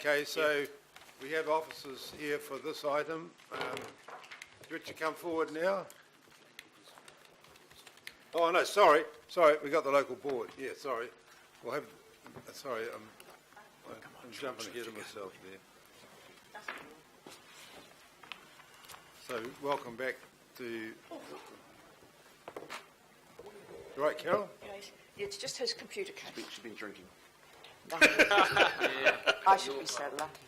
Okay, so we have officers here for this item. Richard, come forward now. Oh, no, sorry, we got the local board. Yeah, sorry. We'll have, sorry, I'm jumping ahead of myself there. So, welcome back to... Right, Carol? It's just his computer case. She's been drinking. I should be so lucky.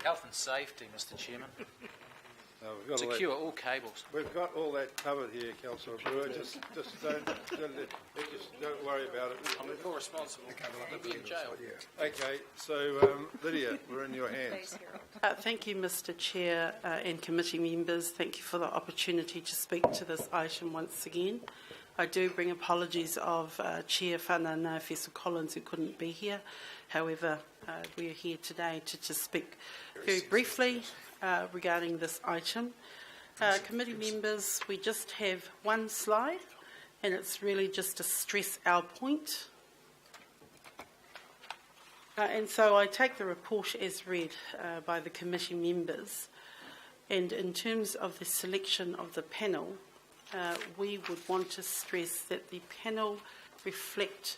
Health and safety, Mr. Chairman. We've got Secure all cables. We've got all that covered here, Councillor Brewer. Just don't worry about it. I'm more responsible. He'll be in jail. Okay, so Lydia, we're in your hands. Thank you, Mr. Chair and committee members. Thank you for the opportunity to speak to this item once again. I do bring apologies of Chair Whanana Fessel Collins, who couldn't be here. However, we are here today to just speak very briefly regarding this item. Committee members, we just have one slide, and it's really just to stress our point. And so I take the report as read by the committee members. And in terms of the selection of the panel, we would want to stress that the panel reflect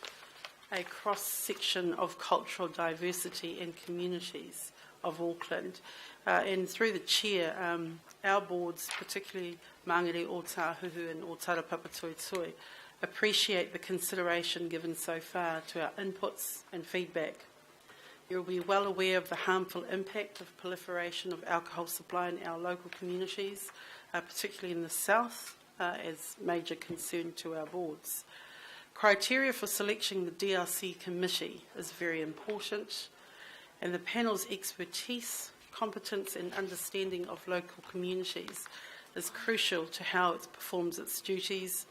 a cross-section of cultural diversity and communities of Auckland. And through the chair, our boards, particularly Mangere Ōtāhuhu and Ōtara Papatoetoe, appreciate the consideration given so far to our inputs and feedback. You will be well aware of the harmful impact of proliferation of alcohol supply in our local communities, particularly in the south, as major concern to our boards. Criteria for selecting the DRC committee is very important, and the panel's expertise, competence and understanding of local communities is crucial to how it performs its duties,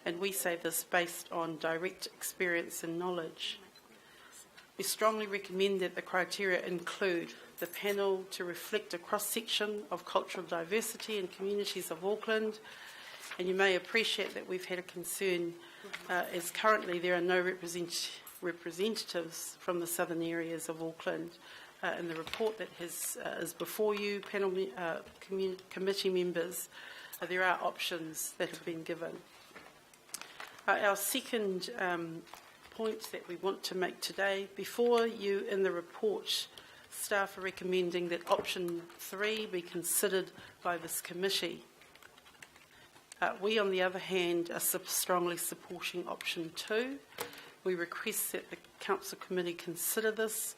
and we say this based on direct experience and knowledge. We strongly recommend that the criteria include the panel to reflect a cross-section of cultural diversity and communities of Auckland, and you may appreciate that we've had a concern as currently there are no representatives from the southern areas of Auckland. In the report that is before you, panel committee members, there are options that have been given. Our second point that we want to make today, before you in the report, staff are recommending that option 3 be considered by this committee. We, on the other hand, are strongly supporting option 2. We request that the Council Committee consider this.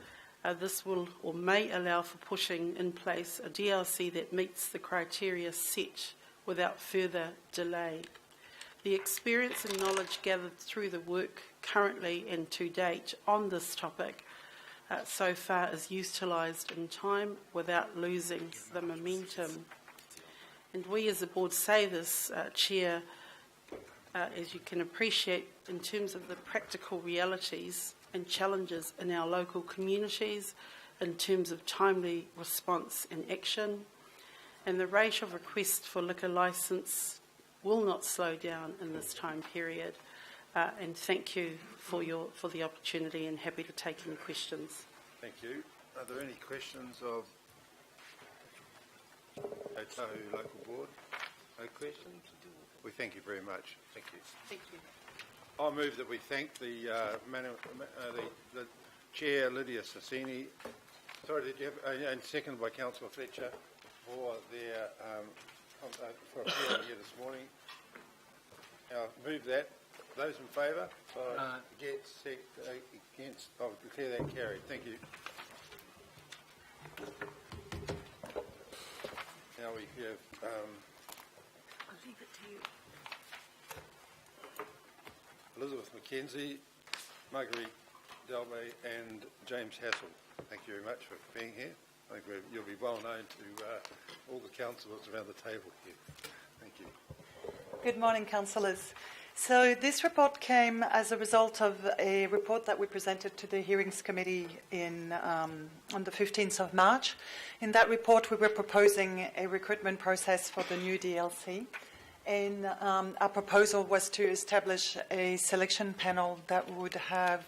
This will or may allow for putting in place a DRC that meets the criteria set without further delay. The experience and knowledge gathered through the work currently and to date on this topic so far is utilised in time without losing the momentum. And we as a board say this, Chair, as you can appreciate, in terms of the practical realities and challenges in our local communities, in terms of timely response and action, and the rate of requests for liquor licence will not slow down in this time period. And thank you for the opportunity, and happy to take any questions. Thank you. Are there any questions of Otahu Local Board? No questions? We thank you very much. Thank you. Thank you. I move that we thank the Chair, Lydia Sassini, and seconded by Councillor Fletcher, for their for appearing here this morning. Move that. Those in favour? Against? I'll declare that carried. Thank you. Now we have... I'll leave it to you. Elizabeth Mackenzie, Marguerite Delbay and James Hassel. Thank you very much for being here. I think you'll be well known to all the councillors around the table here. Thank you. Good morning, councillors. So this report came as a result of a report that we presented to the Hearings Committee on the 15th of March. In that report, we were proposing a recruitment process for the new DLC. And our proposal was to establish a selection panel that would have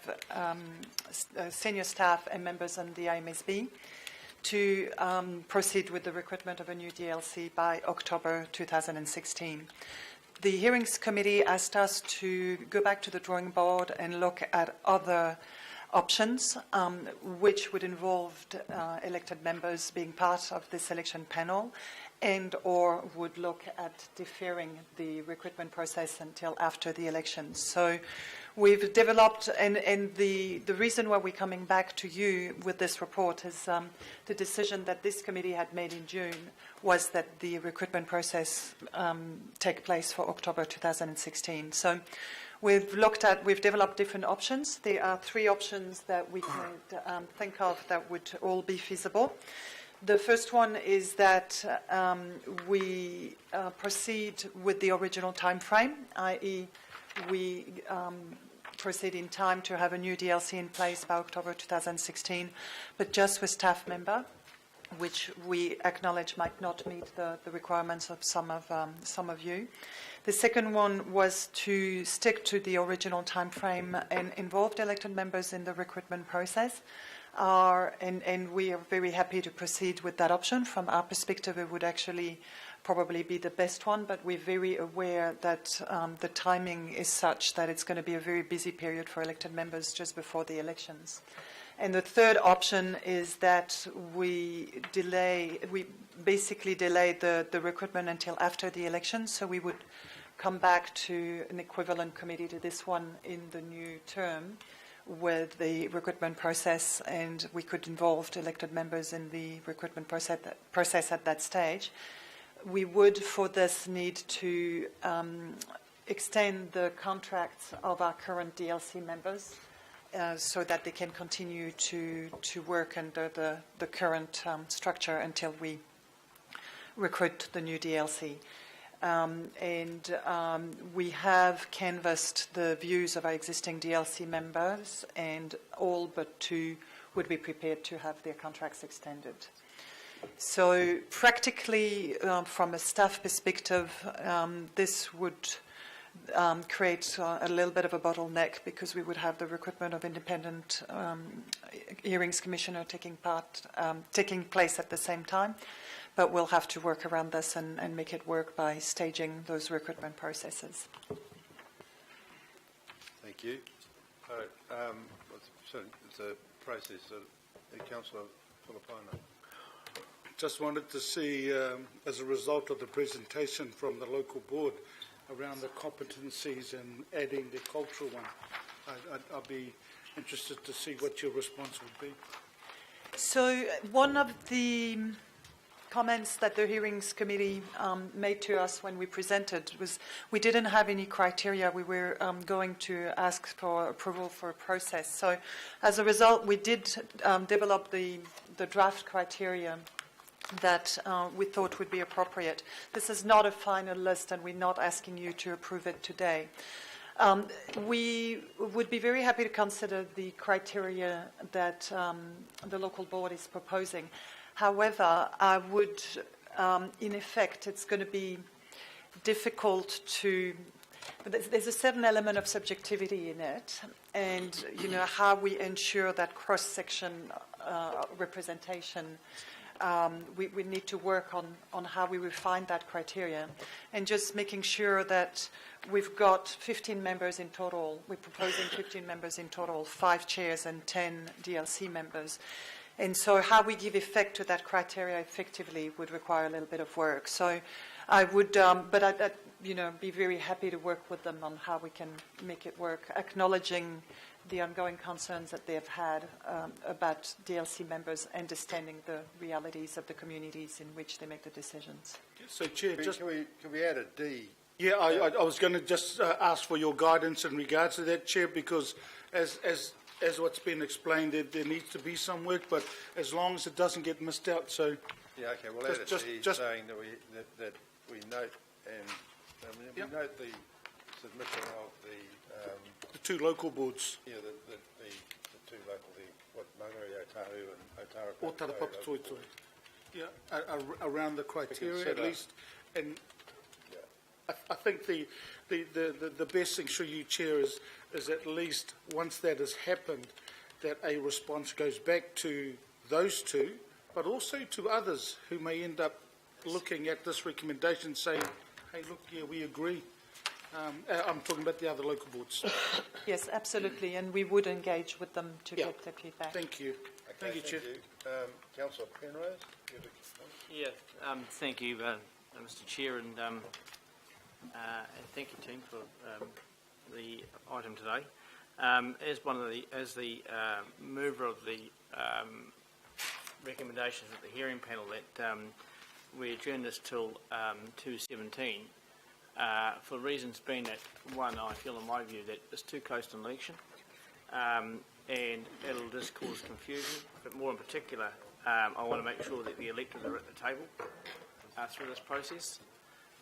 senior staff and members on the IMSB to proceed with the recruitment of a new DLC by October 2016. The Hearings Committee asked us to go back to the drawing board and look at other options, which would involve elected members being part of the selection panel and or would look at deferring the recruitment process until after the elections. So we've developed, and the reason why we're coming back to you with this report is the decision that this committee had made in June was that the recruitment process take place for October 2016. So we've developed different options. There are 3 options that we could think of that would all be feasible. The first one is that we proceed with the original time frame, i.e. we proceed in time to have a new DLC in place by October 2016, but just with staff member, which we acknowledge might not meet the requirements of some of you. The second one was to stick to the original time frame and involve elected members in the recruitment process. And we are very happy to proceed with that option. From our perspective, it would actually probably be the best one, but we're very aware that the timing is such that it's going to be a very busy period for elected members just before the elections. And the third option is that we basically delay the recruitment until after the elections, so we would come back to an equivalent committee to this one in the new term with the recruitment process, and we could involve elected members in the recruitment process at that stage. We would, for this, need to extend the contracts of our current DLC members so that they can continue to work under the current structure until we recruit the new DLC. We have canvassed the views of our existing DLC members, and all but 2 would be prepared to have their contracts extended. So practically, from a staff perspective, this would create a little bit of a bottleneck because we would have the recruitment of independent hearings commissioner taking place at the same time. But we'll have to work around this and make it work by staging those recruitment processes. Thank you. All right. So it's a process. Councillor Filipino. Just wanted to see, as a result of the presentation from the local board around the competencies and adding the cultural one, I'll be interested to see what your response would be. So one of the comments that the Hearings Committee made to us when we presented was we didn't have any criteria. We were going to ask for approval for a process. So as a result, we did develop the draft criteria that we thought would be appropriate. This is not a final list, and we're not asking you to approve it today. We would be very happy to consider the criteria that the local board is proposing. However, I would, in effect, it's going to be difficult to. There's a certain element of subjectivity in it, and how we ensure that cross-section representation. We need to work on how we refine that criteria, and just making sure that we've got 15 members in total. We're proposing 15 members in total, 5 chairs and 10 DLC members. And so how we give effect to that criteria effectively would require a little bit of work. So I would, but I'd be very happy to work with them on how we can make it work, acknowledging the ongoing concerns that they have had about DLC members understanding the realities of the communities in which they make the decisions. So, Chair, Can we add a D? Yeah, I was going to just ask for your guidance in regards to that, Chair, because as what's been explained, there needs to be some work, but as long as it doesn't get missed out. So yeah, okay. We'll add a D saying that we note we note the submission of the 2 local boards. Yeah, the 2 local, Mangere Otahu and Otara Toitoi. Yeah, around the criteria at least, and I think the best thing, through you, Chair, is at least once that has happened, that a response goes back to those two, but also to others who may end up looking at this recommendation saying, hey, look, yeah, we agree. I'm talking about the other local boards. Yes, absolutely, and we would engage with them to Yeah. get their feedback. Thank you. Okay, Thank you, Chair. Councillor Penrose, you have a comment? Yeah, thank you, Mr. Chair, and thank you, team, for the item today. As the mover of the recommendations at the hearing panel, that we adjourned this till 2:17 for reasons being that, one, I feel in my view that it's too close to an election, and it'll just cause confusion. But more in particular, I want to make sure that the electorate are at the table through this process,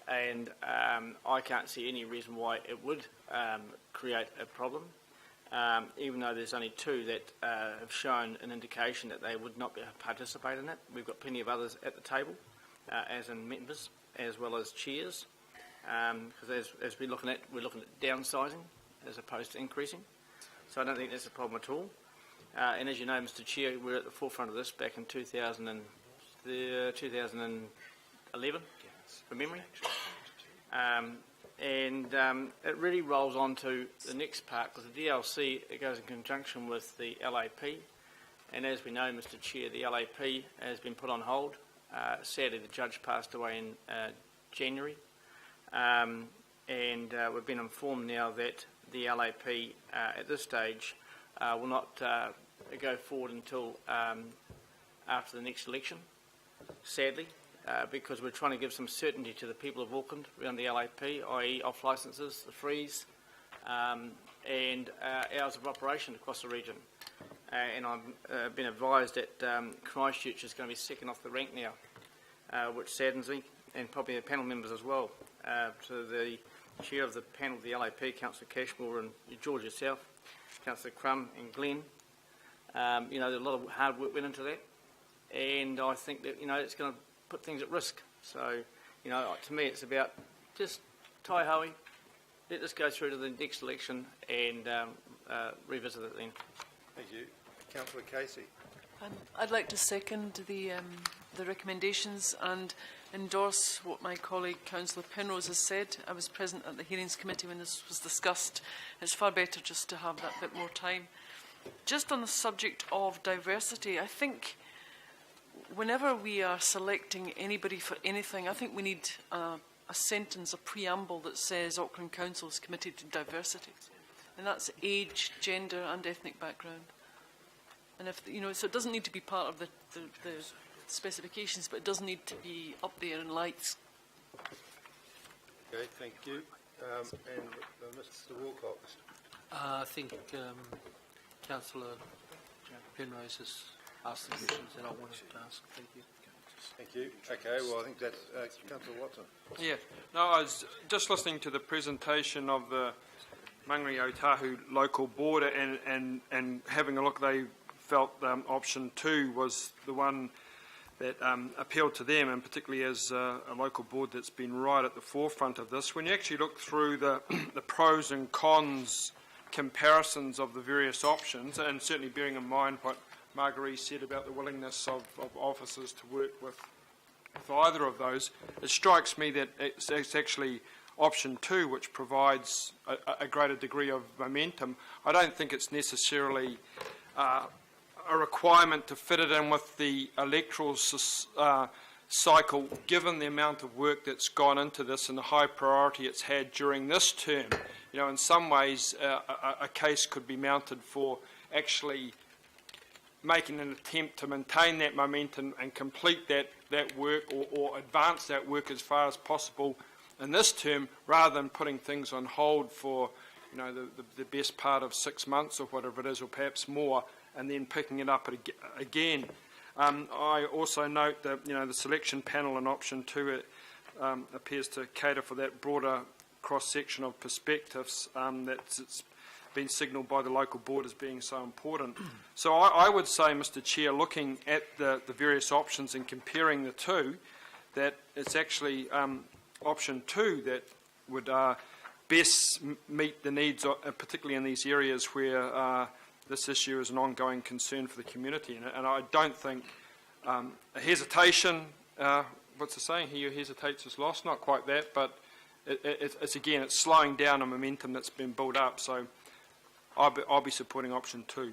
and I can't see any reason why it would create a problem, even though there's only two that have shown an indication that they would not participate in it. We've got plenty of others at the table, as in members, as well as chairs, because as we're looking at downsizing as opposed to increasing. So I don't think that's a problem at all. And as you know, Mr. Chair, we're at the forefront of this back in 2011, from memory. It really rolls on to the next part, because the DLC, it goes in conjunction with the LAP. And as we know, Mr. Chair, the LAP has been put on hold. Sadly, the judge passed away in January. We've been informed now that the LAP at this stage will not go forward until after the next election, sadly, because we're trying to give some certainty to the people of Auckland around the LAP, i.e. off licences, the freeze, and hours of operation across the region. And I've been advised that Christchurch is going to be second off the rank now, which saddens me, and probably the panel members as well. To the chair of the panel of the LAP, Councillor Cashmore, and George yourself, Councillor Crum and Glenn. There's a lot of hard work went into that, and I think that it's going to put things at risk. So, to me, it's about just tai-hoey, let this go through to the next election and revisit it then. Thank you. Councillor Casey. I'd like to second the recommendations and endorse what my colleague Councillor Penrose has said. I was present at the hearings committee when this was discussed. It's far better just to have that bit more time. Just on the subject of diversity, I think whenever we are selecting anybody for anything, I think we need a sentence, a preamble that says Auckland Council is committed to diversity. And that's age, gender and ethnic background. And if so it doesn't need to be part of the specifications, but it does need to be up there in lights. Okay, thank you. And Mr. Wilcox. I think Councillor Penrose has asked the questions that I wanted to ask. Thank you. Thank you. Okay, well, I think that's Councillor Watson. Yeah. No, I was just listening to the presentation of the Mangere Otahu local board and having a look. They felt option 2 was the one that appealed to them, and particularly as a local board that's been right at the forefront of this. When you actually look through the pros and cons comparisons of the various options, and certainly bearing in mind what Marguerite said about the willingness of officers to work with either of those, it strikes me that it's actually option 2 which provides a greater degree of momentum. I don't think it's necessarily a requirement to fit it in with the electoral cycle, given the amount of work that's gone into this and the high priority it's had during this term. In some ways, a case could be mounted for actually making an attempt to maintain that momentum and complete that work or advance that work as far as possible in this term, rather than putting things on hold for the best part of 6 months or whatever it is, or perhaps more, and then picking it up again. I also note that the selection panel in option 2 appears to cater for that broader cross-section of perspectives that's been signalled by the local board as being so important. So I would say, Mr. Chair, looking at the various options and comparing the two, that it's actually option 2 that would best meet the needs, particularly in these areas where this issue is an ongoing concern for the community, and I don't think a hesitation, what's the saying, he who hesitates is lost, not quite that, but it's slowing down a momentum that's been built up, so I'll be supporting option 2.